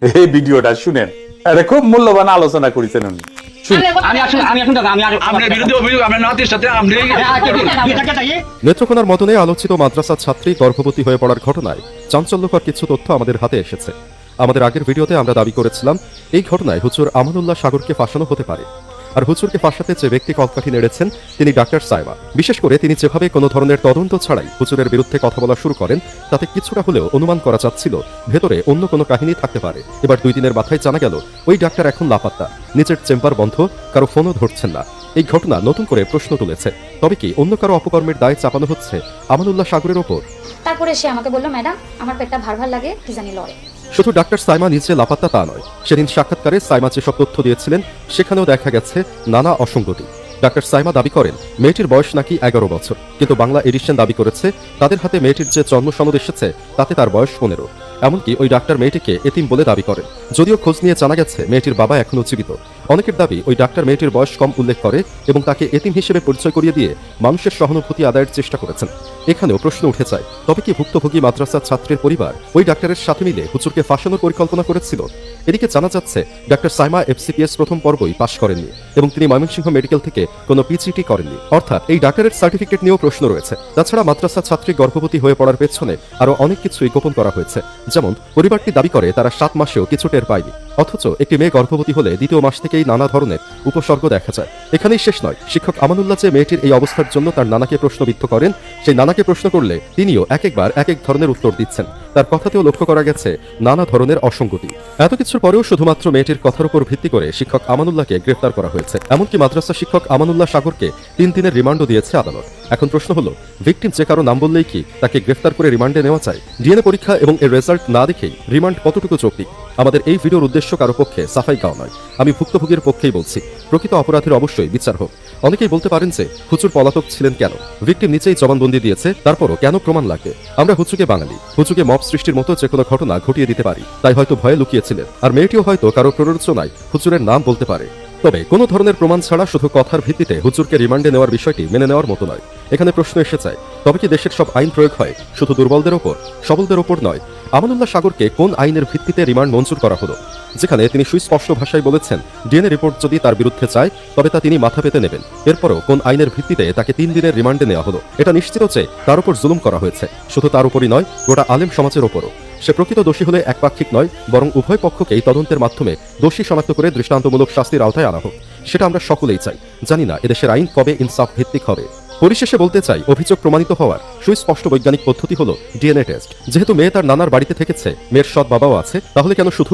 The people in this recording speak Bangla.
এই ভিডিওটা শুনেন, এটা খুব মূল্যবান আলোচনা করেছেন উনি। নেত্রকোনার মদনে আলোচিত মাদ্রাসার ছাত্রী গর্ভবতী হয়ে পড়ার ঘটনায় চাঞ্চল্যকর কিছু তথ্য আমাদের হাতে এসেছে। আমাদের আগের ভিডিওতে আমরা দাবি করেছিলাম এই ঘটনায় হুজুর আমানুল্লাহ সাগরকে ফাঁসানো হতে পারে। আর হুজুরকে ফাঁসাতে যে ব্যক্তি কলকাঠি নেড়েছেন তিনি ডাক্তার সাইমা। বিশেষ করে তিনি যেভাবে কোনো ধরনের তদন্ত ছাড়াই হুজুরের বিরুদ্ধে কথা বলা শুরু করেন তাতে কিছুটা হলেও অনুমান করা যাচ্ছিল ভেতরে অন্য কোনো কাহিনী থাকতে পারে। এবার 2 দিনের মাথায় জানা গেল ওই ডাক্তার এখন লাপাত্তা, নিজের চেম্বার বন্ধ, কারো ফোনও ধরছেন না। এই ঘটনা নতুন করে প্রশ্ন তুলেছে, তবে কি অন্য কারো অপকর্মের দায় চাপানো হচ্ছে আমানুল্লাহ সাগরের ওপর? তারপরে সে আমাকে বলল, ম্যাডাম আমার পেটটা ভার ভার লাগে, কি জানি লড়ে। শুধু ডাক্তার সাইমা নিজে লাপাত্তা তা নয়, সেদিন সাক্ষাৎকারে সাইমা যেসব তথ্য দিয়েছিলেন সেখানেও দেখা গেছে নানা অসঙ্গতি। ডাক্তার সাইমা দাবি করেন মেয়েটির বয়স নাকি 11 বছর, কিন্তু বাংলা এডিশন দাবি করেছে তাদের হাতে মেয়েটির যে জন্ম সনদ এসেছে তাতে তার বয়স 15। এমনকি ওই ডাক্তার মেয়েটিকে এতিম বলে দাবি করেন, যদিও খোঁজ নিয়ে জানা গেছে মেয়েটির বাবা এখনও জীবিত। অনেকের দাবি ওই ডাক্তার মেয়েটির বয়স কম উল্লেখ করে এবং তাকে এতিম হিসেবে পরিচয় করিয়ে দিয়ে মানুষের সহানুভূতি আদায়ের চেষ্টা করেছেন। এখানেও প্রশ্ন উঠে যায়, তবে কি ভুক্তভোগী মাদ্রাসার ছাত্রের পরিবার ওই ডাক্তারের সাথে মিলে হুজুরকে ফাঁসানোর পরিকল্পনা করেছিল? এদিকে জানা যাচ্ছে ডাক্তার সাইমা FCPS প্রথম পর্বই পাশ করেননি এবং তিনি ময়মনসিংহ মেডিকেল থেকে কোনো PGT করেননি, অর্থাৎ এই ডাক্তারের সার্টিফিকেট নিয়েও প্রশ্ন রয়েছে। তাছাড়া মাদ্রাসা ছাত্রী গর্ভবতী হয়ে পড়ার পেছনে আরও অনেক কিছুই গোপন করা হয়েছে। যেমন পরিবারটি দাবি করে তারা 7 মাসেও কিছু টের পায়নি, অথচ একটি মেয়ে গর্ভবতী হলে 2য় মাস থেকেই নানা ধরনের উপসর্গ দেখা যায়। এখানেই শেষ নয়, শিক্ষক আমানুল্লাহ যে মেয়েটির এই অবস্থার জন্য তার নানাকে প্রশ্নবিদ্ধ করেন, সেই নানাকে প্রশ্ন করলে তিনিও এক একবার এক এক ধরনের উত্তর দিচ্ছেন। তার কথাতেও লক্ষ্য করা গেছে নানা ধরনের অসঙ্গতি। এত কিছুর পরেও শুধুমাত্র মেয়েটির কথার উপর ভিত্তি করে শিক্ষক আমানুল্লাহকে গ্রেফতার করা হয়েছে। এমনকি মাদ্রাসা শিক্ষক আমানুল্লাহ সাগরকে 3 দিনের রিমান্ডও দিয়েছে আদালত। এখন প্রশ্ন হলো, ভিকটিম যে কারো নাম বললেই কি তাকে গ্রেফতার করে রিমান্ডে নেওয়া যায়? ডিএনএ পরীক্ষা এবং এর রেজাল্ট না দেখেই রিমান্ড কতটুকু যৌক্তিক? আমাদের এই ভিডিওর উদ্দেশ্য কারো পক্ষে সাফাই গাওয়া নয়, আমি ভুক্তভোগীর পক্ষেই বলছি। প্রকৃত অপরাধীর অবশ্যই বিচার হোক। অনেকেই বলতে পারেন যে হুজুর পলাতক ছিলেন কেন? ভিকটিম নিজেই জবানবন্দি দিয়েছে, তারপরও কেন প্রমাণ লাগবে? আমরা হুজুরকে বাঙালি, হুজুরকে মব সৃষ্টির মতো যে কোনো ঘটনা ঘটিয়ে দিতে পারি, তাই হয়তো ভয়ে লুকিয়েছিলেন। আর মেয়েটিও হয়তো কারো প্ররোচনায় হুজুরের নাম বলতে পারে। তবে কোনো ধরনের প্রমাণ ছাড়া শুধু কথার ভিত্তিতে হুজুরকে রিমান্ডে নেওয়ার বিষয়টি মেনে নেওয়ার মতো নয়। এখানে প্রশ্ন এসে যায়, তবে কি দেশের সব আইন প্রয়োগ হয় শুধু দুর্বলদের ওপর, সবলদের ওপর নয়? আমানুল্লাহ সাগরকে কোন আইনের ভিত্তিতে রিমান্ড মঞ্জুর করা হলো, যেখানে তিনি সুস্পষ্ট ভাষায় বলেছেন ডিএনএ রিপোর্ট যদি তার বিরুদ্ধে চায় তবে তা তিনি মাথা পেতে নেবেন? এরপরও কোন আইনের ভিত্তিতে তাকে 3 দিনের রিমান্ডে নেওয়া হলো? এটা নিশ্চিত যে তার উপর জুলুম করা হয়েছে, শুধু তার উপরই নয় গোটা আলেম সমাজের ওপরও। সে প্রকৃত দোষী হলে একপাক্ষিক নয়, বরং উভয় পক্ষকেই তদন্তের মাধ্যমে দোষী শনাক্ত করে দৃষ্টান্তমূলক শাস্তির আওতায় আনা হোক। সেটা আমরা সকলেই চাই। জানি না এদেশের আইন কবে ইনসাফ ভিত্তিক হবে। পরিশেষে বলতে চাই, অভিযোগ প্রমাণিত হওয়ার সুস্পষ্ট বৈজ্ঞানিক পদ্ধতি হলো ডিএনএ টেস্ট। যেহেতু মেয়ে তার নানার বাড়িতে থেকেছে, মেয়ের সৎ বাবাও আছে, তাহলে কেন শুধু